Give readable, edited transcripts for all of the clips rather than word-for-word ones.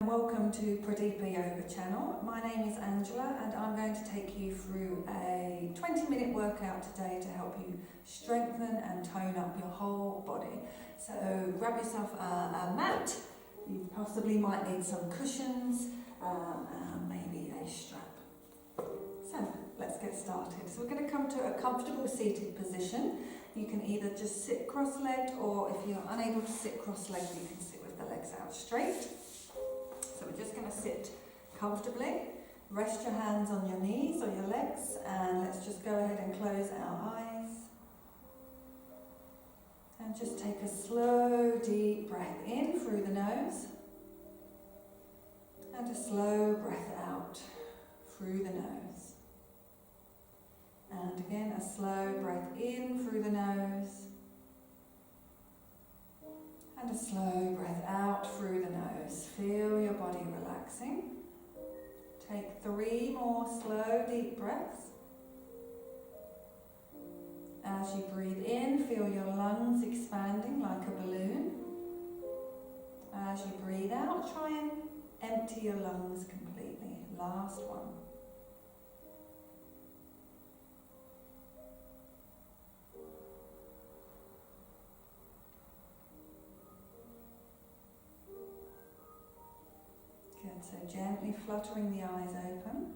Welcome to Pradeepa Yoga channel. My name is Angela and I'm going to take you through a 20-minute workout today to help you strengthen and tone up your whole body. So grab yourself a mat, you possibly might need some cushions and maybe a strap. So let's get started. So we're going to come to a comfortable seated position. You can either just sit cross-legged, or if you're unable to sit cross-legged, you can sit with the legs out straight. So we're just going to sit comfortably, rest your hands on your knees or your legs, and let's just go ahead and close our eyes. And just take a slow, deep breath in through the nose, and a slow breath out through the nose. And again, a slow breath in through the nose, and a slow breath out through the nose. Feel your body relaxing. Take 3 more slow, deep breaths. As you breathe in, feel your lungs expanding like a balloon. As you breathe out, try and empty your lungs completely. Last one. Good, so gently fluttering the eyes open.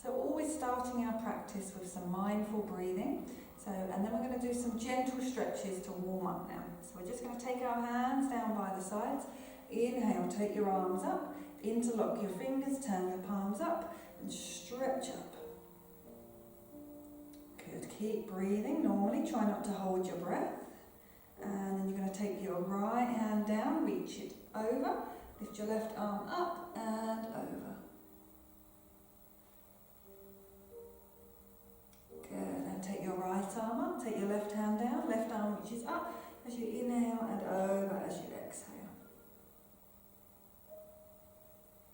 So always starting our practice with some mindful breathing. And then we're going to do some gentle stretches to warm up now. So we're just going to take our hands down by the sides. Inhale, take your arms up, interlock your fingers, turn your palms up and stretch up. Good, keep breathing normally, try not to hold your breath. And then you're going to take your right hand down, reach it over, lift your left arm up and over. Good, and take your right arm up, take your left hand down, left arm reaches up as you inhale and over as you exhale.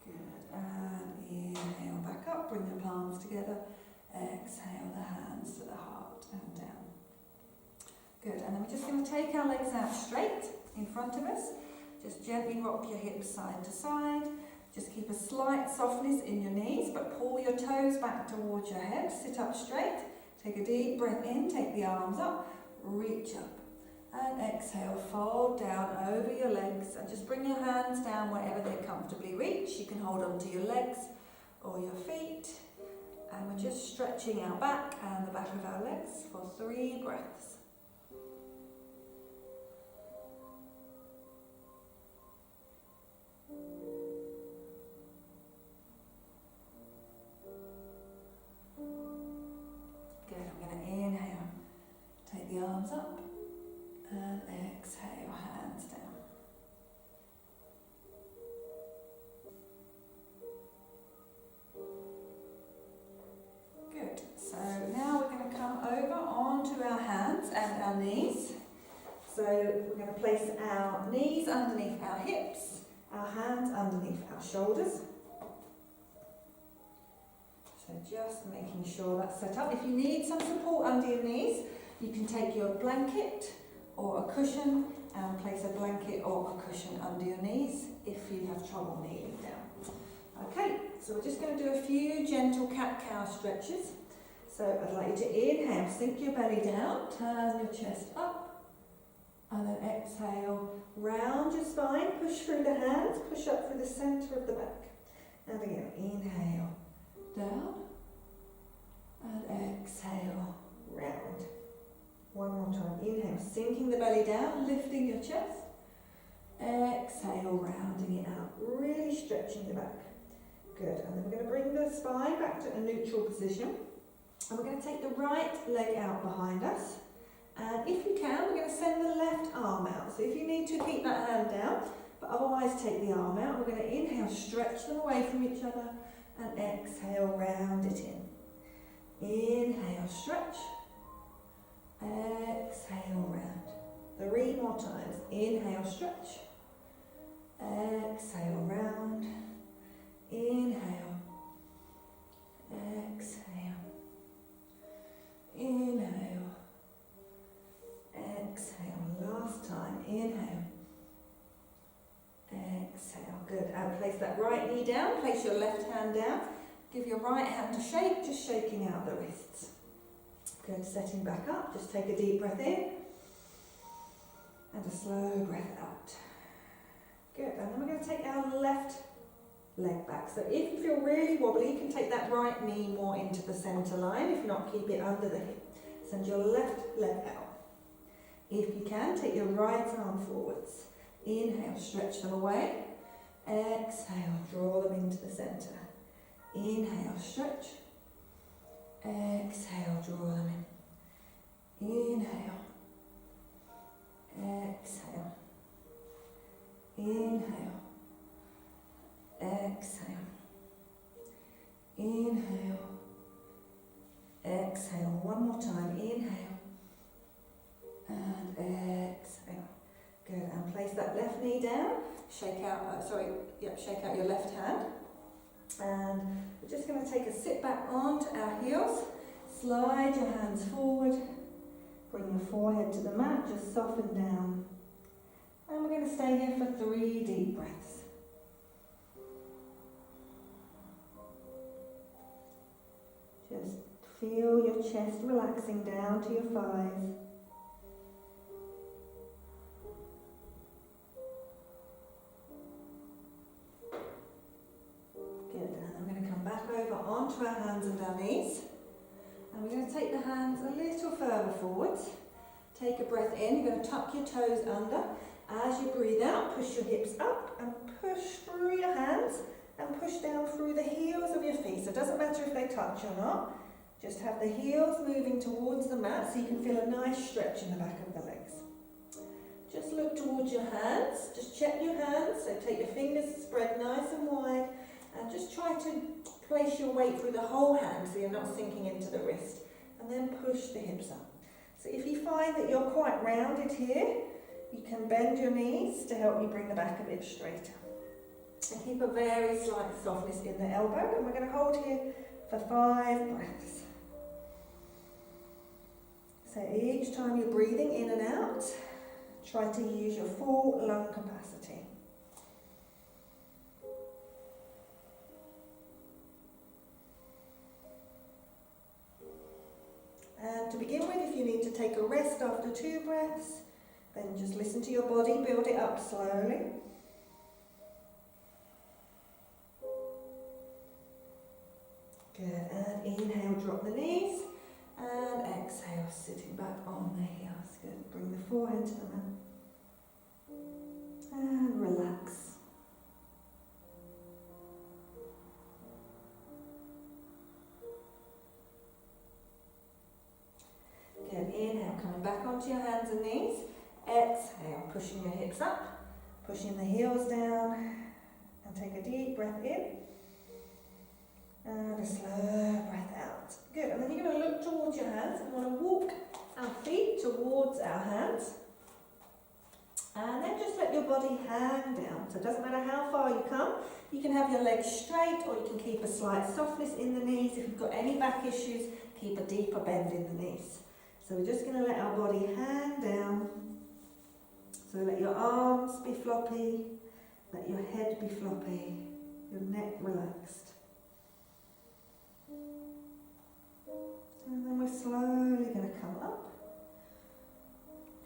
Good, and inhale back up, bring your palms together, exhale the hands to the heart and down. Good, and then we're just going to take our legs out straight in front of us. Just gently rock your hips side to side. Just keep a slight softness in your knees, but pull your toes back towards your head. Sit up straight. Take a deep breath in, take the arms up, reach up. And exhale, fold down over your legs and just bring your hands down wherever they comfortably reach. You can hold onto your legs or your feet. And we're just stretching our back and the back of our legs for 3 breaths. Arms up and exhale, hands down. Good. So now we're going to come over onto our hands and our knees. So we're going to place our knees underneath our hips, our hands underneath our shoulders. So just making sure that's set up. If you need some support under your knees, you can take your blanket or a cushion and place a blanket or a cushion under your knees if you have trouble kneeling down. Okay, so we're just going to do a few gentle cat-cow stretches. So I'd like you to inhale, sink your belly down, turn your chest up, and then exhale, round your spine, push through the hands, push up through the centre of the back. And again, inhale, down, and exhale, round. One more time. Inhale, sinking the belly down, lifting your chest. Exhale, rounding it out, really stretching the back. Good. And then we're going to bring the spine back to a neutral position. And we're going to take the right leg out behind us. And if you can, we're going to send the left arm out. So if you need to, keep that hand down. But otherwise, take the arm out. We're going to inhale, stretch them away from each other. And exhale, round it in. Inhale, stretch. Exhale, round. 3 more times. Inhale, stretch. Exhale, round. Inhale. Exhale. Inhale. Exhale. Last time. Inhale. Exhale. exhale. Good. And place that right knee down. Place your left hand down. Give your right hand a shake, just shaking out the wrists. Good. Setting back up. Just take a deep breath in. And a slow breath out. Good. And then we're going to take our left leg back. So if you feel really wobbly, you can take that right knee more into the centre line. If not, keep it under the hip. Send your left leg out. If you can, take your right arm forwards. Inhale, stretch them away. Exhale, draw them into the centre. Inhale, stretch. Exhale, draw them in. Inhale. Exhale. Inhale. Exhale. Inhale. Exhale. One more time. Inhale. And exhale. Good. And place that left knee down. Shake out, shake out your left hand. And we're just going to take a sit back onto our heels. Slide your hands forward. Bring your forehead to the mat. Just soften down. And we're going to stay here for 3 deep breaths. Just feel your chest relaxing down to your thighs. Good, and I'm going to come back over onto our hands and our knees. And we're going to take the hands a little further forwards. Take a breath in, you're going to tuck your toes under. As you breathe out, push your hips up and push through your hands and push down through the heels of your feet. So it doesn't matter if they touch or not. Just have the heels moving towards the mat so you can feel a nice stretch in the back of the legs. Just look towards your hands. Just check your hands. So take your fingers spread nice and wide and just try to place your weight through the whole hand so you're not sinking into the wrist. And then push the hips up. So if you find that you're quite rounded here, you can bend your knees to help you bring the back a bit straighter. And keep a very slight softness in the elbow. And we're going to hold here for 5 breaths. So each time you're breathing in and out, try to use your full lung capacity. And to begin with, if you need to take a rest after 2 breaths, then just listen to your body, build it up slowly. Good, and inhale, drop the knees, and exhale, sitting back on the heels. Good, bring the forehead to the mat, and relax. Good, inhale, coming back onto your hands and knees. Exhale, pushing your hips up, pushing the heels down, and take a deep breath in, and a slow breath out. Good, and then you're going to look towards your hands, and we're going to walk our feet towards our hands, and then just let your body hang down. So it doesn't matter how far you come, you can have your legs straight, or you can keep a slight softness in the knees. If you've got any back issues, keep a deeper bend in the knees. So we're just going to let our body hang down. So let your arms be floppy, let your head be floppy, your neck relaxed. And then we're slowly going to come up.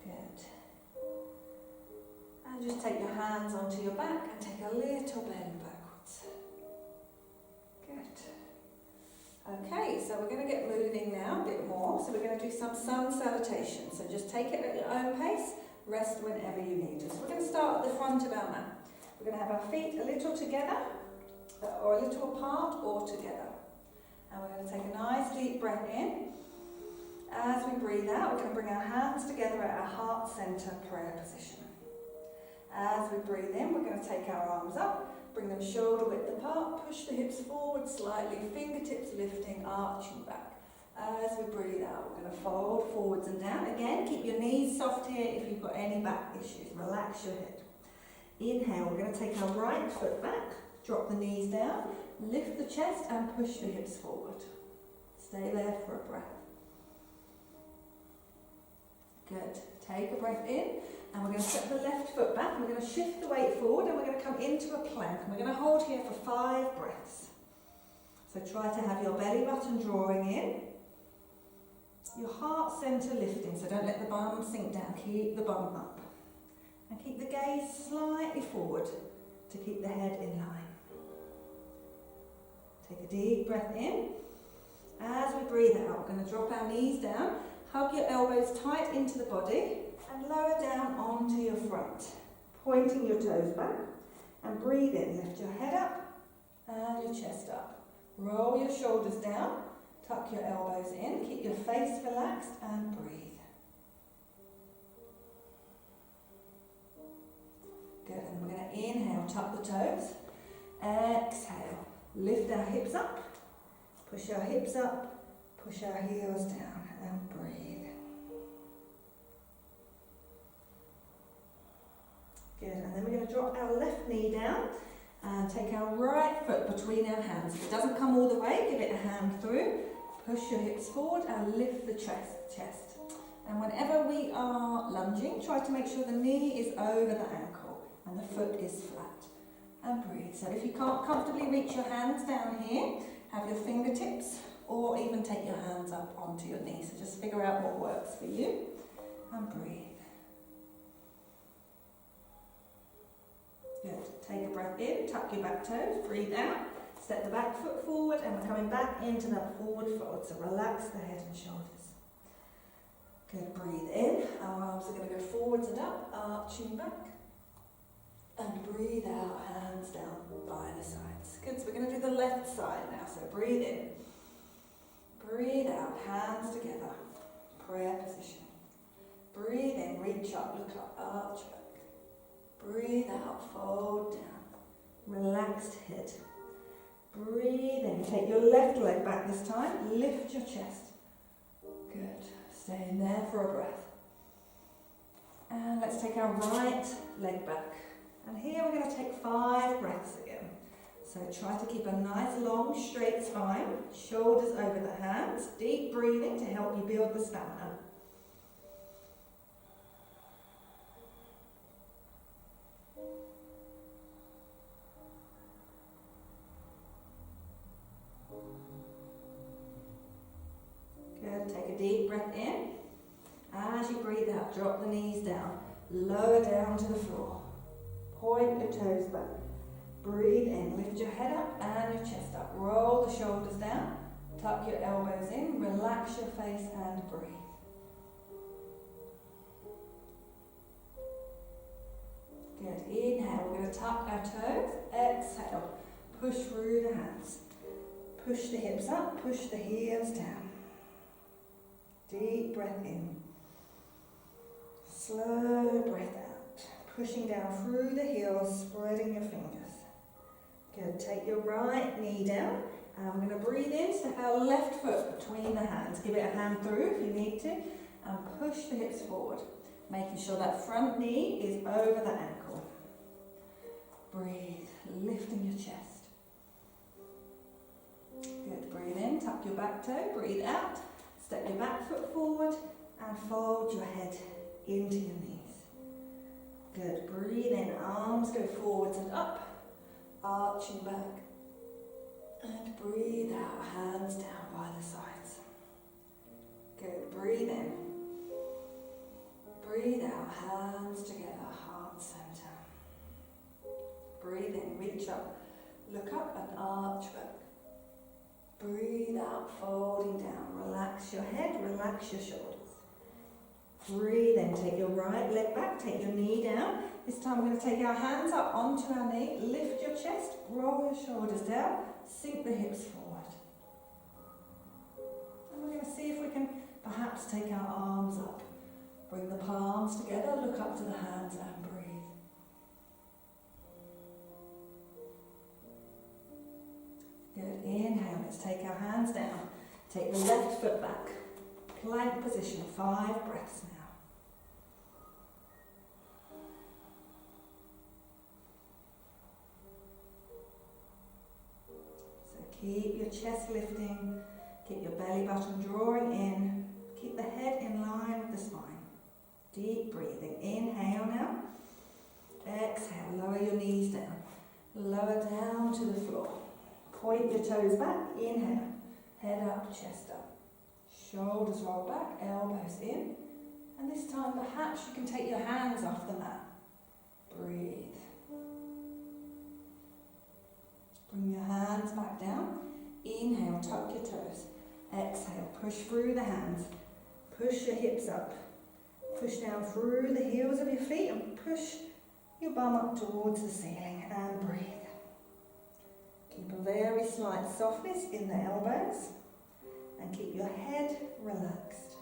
Good. And just take your hands onto your back and take a little bend backwards. Good. Okay, so we're going to get moving now a bit more. So we're going to do some sun salutations. So just take it at your own pace. Rest whenever you need to. So we're going to start at the front of our mat. We're going to have our feet a little together, or a little apart, or together. And we're going to take a nice deep breath in. As we breathe out, we're going to bring our hands together at our heart center prayer position. As we breathe in, we're going to take our arms up, bring them shoulder width apart, push the hips forward slightly, fingertips lifting, arching back. As we breathe out, we're going to fold forwards and down. Again, keep your knees soft here if you've got any back issues. Relax your head. Inhale, we're going to take our right foot back, drop the knees down, lift the chest and push the hips forward. Stay there for a breath. Good. Take a breath in, and we're going to step the left foot back, and we're going to shift the weight forward, and we're going to come into a plank, and we're going to hold here for 5 breaths. So try to have your belly button drawing in, your heart centre lifting, so don't let the bum sink down, keep the bum up. And keep the gaze slightly forward to keep the head in line. Take a deep breath in. As we breathe out, we're going to drop our knees down, hug your elbows tight into the body, and lower down onto your front, pointing your toes back, and breathe in. Lift your head up and your chest up. Roll your shoulders down, tuck your elbows in, keep your face relaxed, and breathe. Good, and we're going to inhale, tuck the toes, exhale, lift our hips up, push our hips up, push our heels down, and breathe. Good, and then we're going to drop our left knee down and take our right foot between our hands. If it doesn't come all the way, give it a hand through, push your hips forward and lift the chest. And whenever we are lunging, try to make sure the knee is over the ankle and the foot is flat, and breathe. So if you can't comfortably reach your hands down here, have your fingertips, or even take your hands up onto your knees. So just figure out what works for you, and breathe. Good. Take a breath in, tuck your back toes, breathe out, step the back foot forward, and we're coming back into that forward fold. So relax the head and shoulders. Good, breathe in, our arms are going to go forwards and up, arching back. And breathe out, hands down by the sides. Good, so we're going to do the left side now. So breathe in, breathe out, hands together, prayer position. Breathe in, reach up, look up, arch back. Breathe out, fold down, relaxed head. Breathe in, take your left leg back this time, lift your chest. Good, stay in there for a breath. And let's take our right leg back. And here we're going to take 5 breaths again. So try to keep a nice long straight spine, shoulders over the hands, deep breathing to help you build the stamina. Good, take a deep breath in. As you breathe out, drop the knees down, lower down to the floor. Point your toes back. Breathe in, lift your head up and your chest up. Roll the shoulders down, tuck your elbows in, relax your face and breathe. Good, inhale, we're going to tuck our toes, exhale, push through the hands. Push the hips up, push the heels down. Deep breath in. Slow breath out. Pushing down through the heels, spreading your fingers. Good, take your right knee down, and we're going to breathe in, step our left foot between the hands. Give it a hand through if you need to, and push the hips forward, making sure that front knee is over the ankle. Breathe, lifting your chest. Good, breathe in, tuck your back toe, breathe out, step your back foot forward, and fold your head into your knees. Good, breathe in, arms go forwards and up, arching back. And breathe out, hands down by the sides. Good, breathe in. Breathe out, hands together, heart center. Breathe in, reach up, look up and arch back. Breathe out, folding down, relax your head, relax your shoulders. Breathe in, take your right leg back, take your knee down. This time we're going to take our hands up onto our knee, lift your chest, roll your shoulders down, sink the hips forward. And we're going to see if we can perhaps take our arms up. Bring the palms together, look up to the hands and breathe. Good, inhale, let's take our hands down. Take the left foot back. Plank position, 5 breaths now. So keep your chest lifting, keep your belly button drawing in, keep the head in line with the spine. Deep breathing. Inhale now. Exhale. Lower your knees down. Lower down to the floor. Point your toes back. Inhale. Head up, chest up. Shoulders roll back, elbows in. And this time perhaps you can take your hands off the mat. Breathe. Bring your hands back down. Inhale, tuck your toes. Exhale, push through the hands. Push your hips up. Push down through the heels of your feet and push your bum up towards the ceiling and breathe. Keep a very slight softness in the elbows and keep your head relaxed.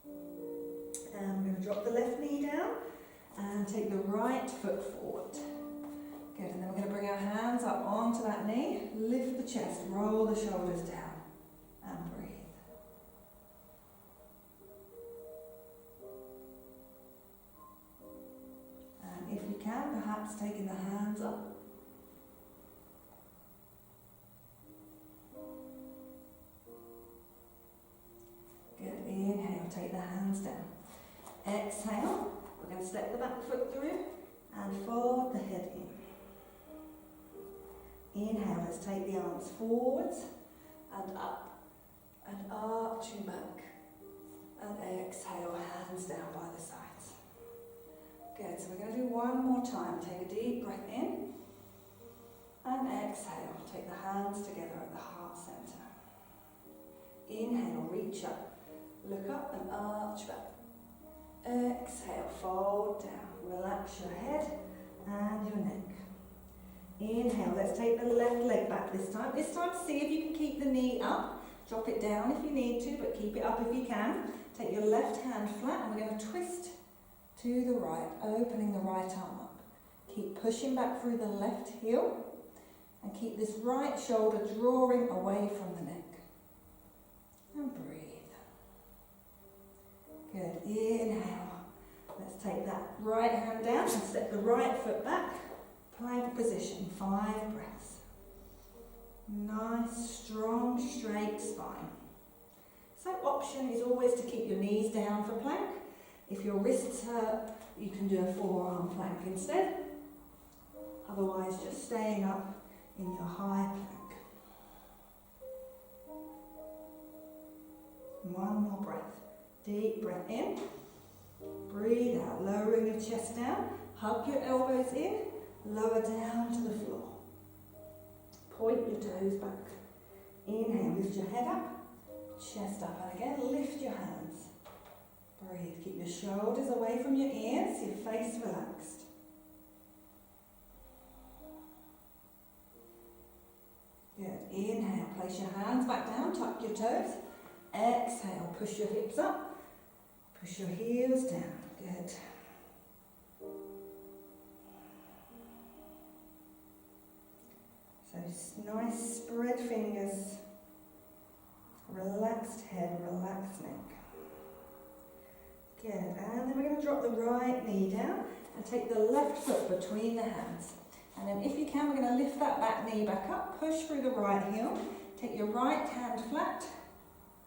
And we're going to drop the left knee down and take the right foot forward. Good, and then we're going to bring our hands up onto that knee, lift the chest, roll the shoulders down and breathe. And if you can, perhaps taking the hands up. Good, inhale, take the hands down. Exhale, we're going to step the back foot through and fold the head in. Inhale, let's take the arms forwards and up and arching back. And exhale, hands down by the sides. Good, so we're going to do one more time. Take a deep breath in and exhale. Take the hands together at the heart center. Inhale, reach up. Look up and arch back. Exhale, fold down. Relax your head and your neck. Inhale, let's take the left leg back this time. This time, see if you can keep the knee up. Drop it down if you need to, but keep it up if you can. Take your left hand flat and we're going to twist to the right, opening the right arm up. Keep pushing back through the left heel and keep this right shoulder drawing away from the neck. And breathe. Good, inhale. Let's take that right hand down and step the right foot back. Plank position, 5 breaths. Nice, strong, straight spine. So option is always to keep your knees down for plank. If your wrists hurt, you can do a forearm plank instead. Otherwise, just staying up in your high plank. One more breath. Deep breath in. Breathe out, lowering your chest down. Hug your elbows in. Lower down to the floor. Point your toes back. Inhale, lift your head up. Chest up, and again, lift your hands. Breathe, keep your shoulders away from your ears, your face relaxed. Good, inhale, place your hands back down, tuck your toes. Exhale, push your hips up, push your heels down. Good. So nice spread fingers, relaxed head, relaxed neck. Good, and then we're going to drop the right knee down and take the left foot between the hands. And then if you can, we're going to lift that back knee back up, push through the right heel, take your right hand flat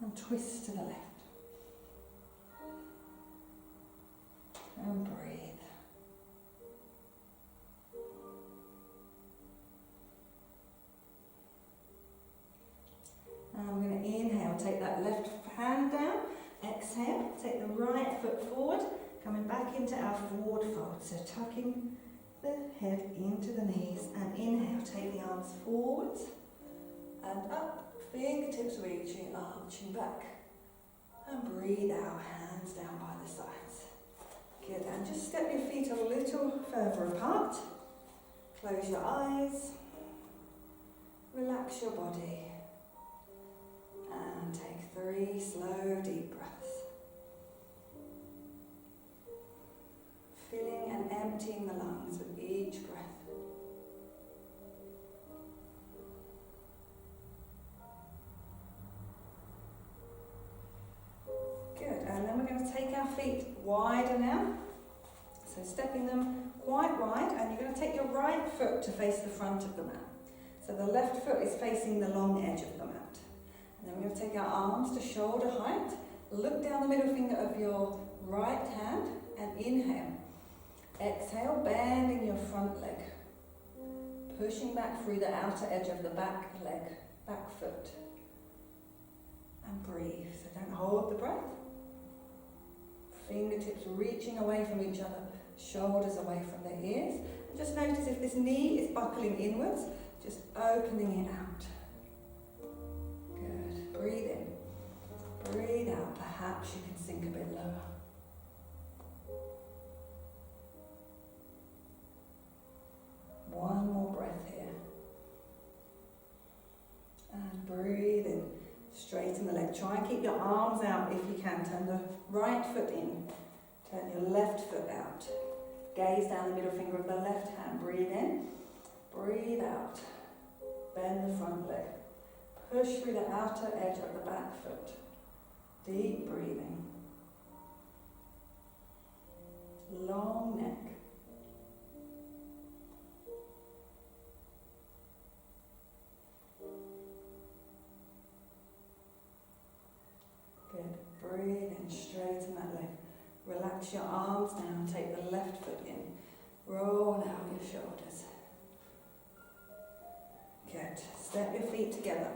and twist to the left. And breathe. And I'm going to inhale, take that left hand down, exhale, take the right foot forward, coming back into our forward fold. So tucking the head into the knees and inhale, take the arms forwards and up, fingertips reaching, arching back. And breathe out, hands down by the sides. Good, and just step your feet a little further apart. Close your eyes, relax your body. And take 3 slow, deep breaths. Filling and emptying the lungs with each breath. Good, and then we're going to take our feet wider now. So stepping them quite wide, and you're going to take your right foot to face the front of the mat. So the left foot is facing the long edge of the mat. And then we're going to take our arms to shoulder height, Look down the middle finger of your right hand and inhale. Exhale, bending your front leg. Pushing back through the outer edge of the back leg, back foot. And breathe. So don't hold the breath. Fingertips reaching away from each other, shoulders away from the ears. And just notice if this knee is buckling inwards, just opening it out. Good. Breathe in. Breathe out. Perhaps you can sink a bit lower. One more breath here. And breathe in. Straighten the leg. Try and keep your arms out if you can. Turn the right foot in. Turn your left foot out. Gaze down the middle finger of the left hand. Breathe in. Breathe out. Bend the front leg. Push through the outer edge of the back foot. Deep breathing. Long neck. Good. Breathe in, straighten that leg. Relax your arms down, take the left foot in. Roll out your shoulders. Good. Step your feet together.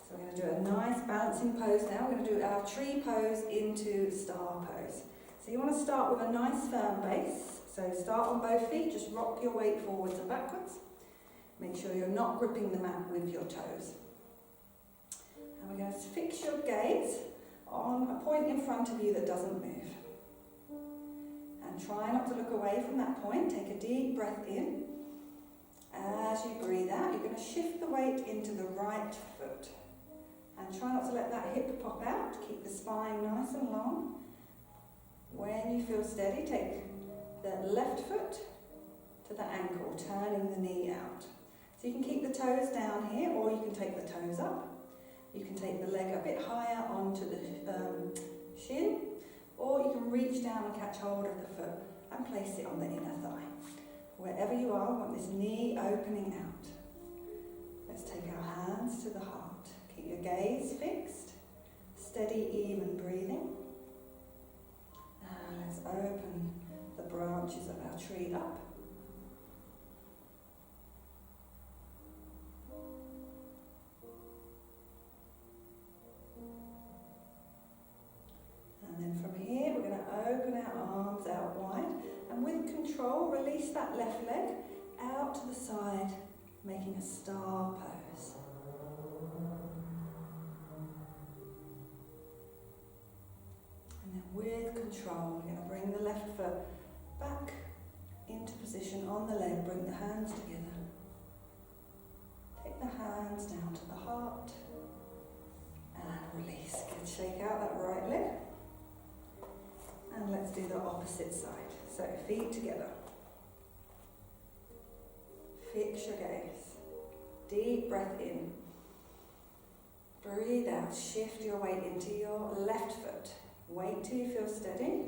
So we're going to do a nice balancing pose now. We're going to do our tree pose into star pose. So you want to start with a nice firm base. So start on both feet, just rock your weight forwards and backwards. Make sure you're not gripping the mat with your toes. And we're going to fix your gaze on a point in front of you that doesn't move. And try not to look away from that point. Take a deep breath in. As you breathe out, you're going to shift the weight into the right foot. And try not to let that hip pop out. Keep the spine nice and long. When you feel steady, take the left foot to the ankle, turning the knee out. So you can keep the toes down here, or you can take the toes up. You can take the leg a bit higher onto the shin, or you can reach down and catch hold of the foot and place it on the inner thigh. Wherever you are, want this knee opening out. Let's take our hands to the heart. Keep your gaze fixed, steady, even breathing. And let's open the branches of our tree up. And then from here, we're going to open our arms out wide, and with control, release that left leg out to the side, making a star pose. And then with control, we're going to bring the left foot back into position on the leg, bring the hands together. Take the hands down to the heart, and release. Good, shake out that right leg. And let's do the opposite side. So feet together. Fix your gaze. Deep breath in. Breathe out. Shift your weight into your left foot. Wait till you feel steady.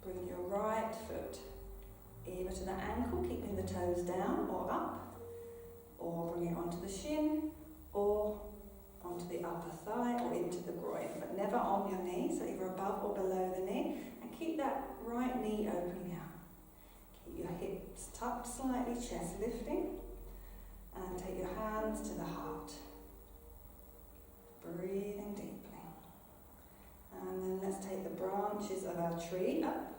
Bring your right foot either to the ankle, keeping the toes down or up, or bring it onto the shin, or onto the upper thigh or into the groin, but never on your knee, so either above or below the knee, and keep that right knee opening out. Keep your hips tucked slightly, chest lifting, and take your hands to the heart. Breathing deeply. And then let's take the branches of our tree up.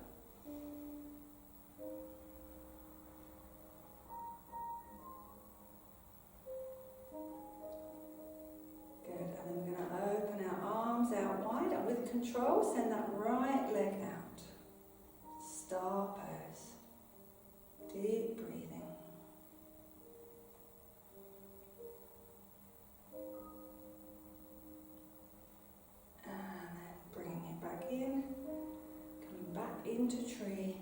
Control, send that right leg out. Star pose. Deep breathing. And then bringing it back in. Coming back into tree.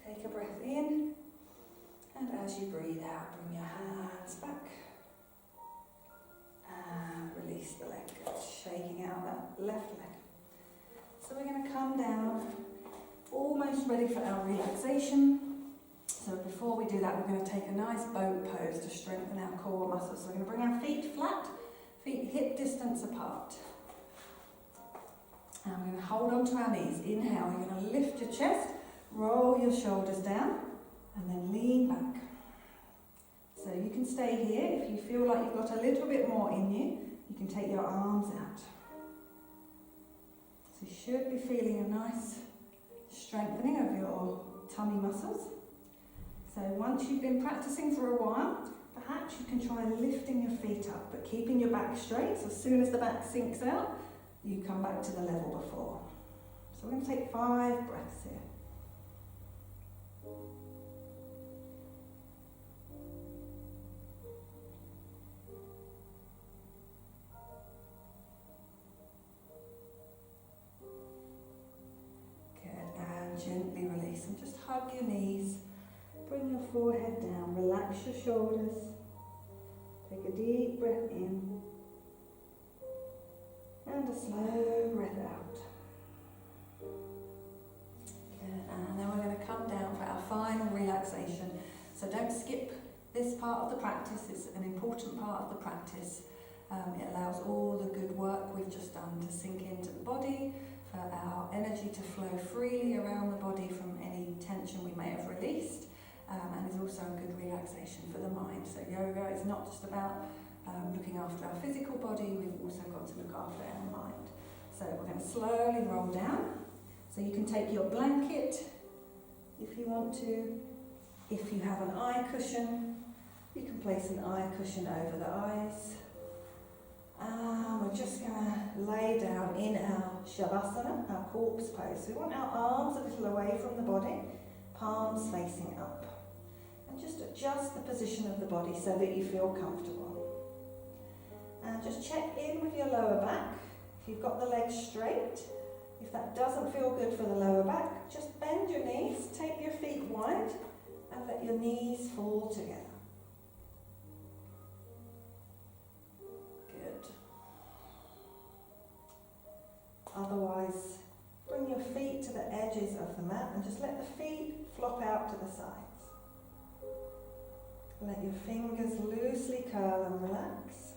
Take a breath in. And as you breathe out, bring your hands back. And release the leg. Shaking out that left leg. So we're going to come down, almost ready for our relaxation. So before we do that, we're going to take a nice boat pose to strengthen our core muscles. So we're going to bring our feet flat, feet hip distance apart. And we're going to hold on to our knees. Inhale, you're going to lift your chest, roll your shoulders down, and then lean back. So you can stay here. If you feel like you've got a little bit more in you, you can take your arms out. So you should be feeling a nice strengthening of your tummy muscles. So once you've been practicing for a while, perhaps you can try lifting your feet up, but keeping your back straight. So as soon as the back sinks out, you come back to the level before. So we're going to take 5 breaths here. Good, and gently release. And just hug your knees, bring your forehead down, relax your shoulders. Take a deep breath in. And a slow breath out. Good. And then we're going to come down for our final relaxation. So don't skip this part of the practice. It's an important part of the practice. It allows all the good work we've just done to sink into the body, for our energy to flow freely around the body from any tension we may have released, and is also a good relaxation for the mind. So yoga is not just about looking after our physical body, we've also got to look after our mind. So we're going to slowly roll down. So you can take your blanket if you want to. If you have an eye cushion, you can place an eye cushion over the eyes. We're just going to lay down in our Shavasana, our corpse pose. We want our arms a little away from the body, palms facing up. And just adjust the position of the body so that you feel comfortable. And just check in with your lower back. If you've got the legs straight, if that doesn't feel good for the lower back, just bend your knees, take your feet wide, and let your knees fall together. Good. Otherwise, bring your feet to the edges of the mat and just let the feet flop out to the sides. Let your fingers loosely curl and relax.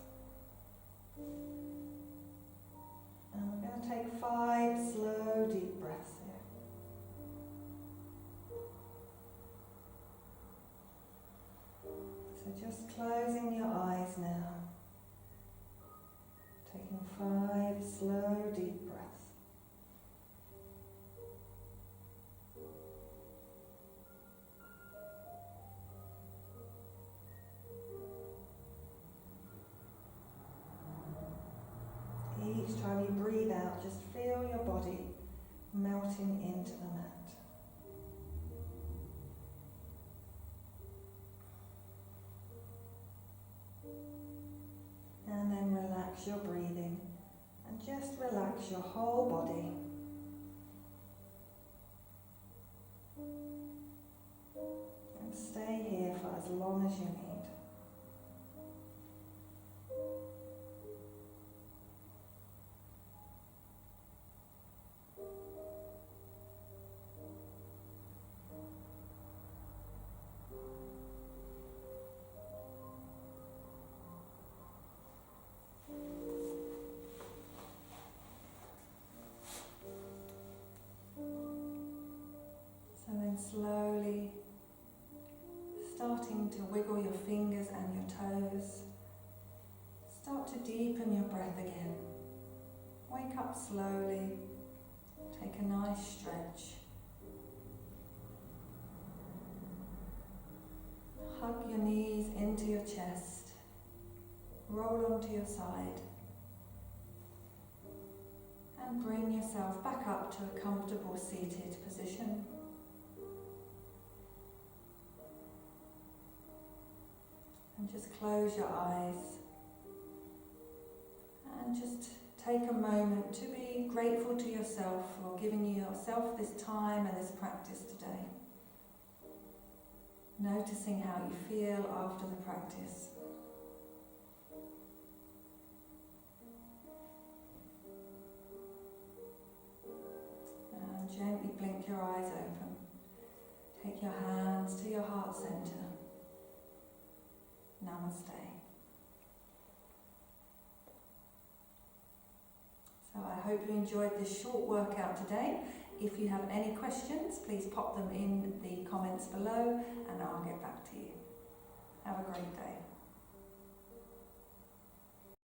And we're going to take 5 slow, deep breaths here. So just closing your eyes now. Taking 5 slow, deep breaths. Each time you breathe out, just feel your body melting into the mat. And then relax your breathing and just relax your whole body. And stay here for as long as you need. Slowly starting to wiggle your fingers and your toes. Start to deepen your breath again. Wake up slowly. Take a nice stretch. Hug your knees into your chest. Roll onto your side. And bring yourself back up to a comfortable seated position. And just close your eyes and just take a moment to be grateful to yourself for giving yourself this time and this practice today. Noticing how you feel after the practice. And gently blink your eyes open. Take your hands to your heart center. Namaste. So I I hope you enjoyed this short workout today. If you have any questions, please pop them in the comments below and I'll get back to you. Have a great day.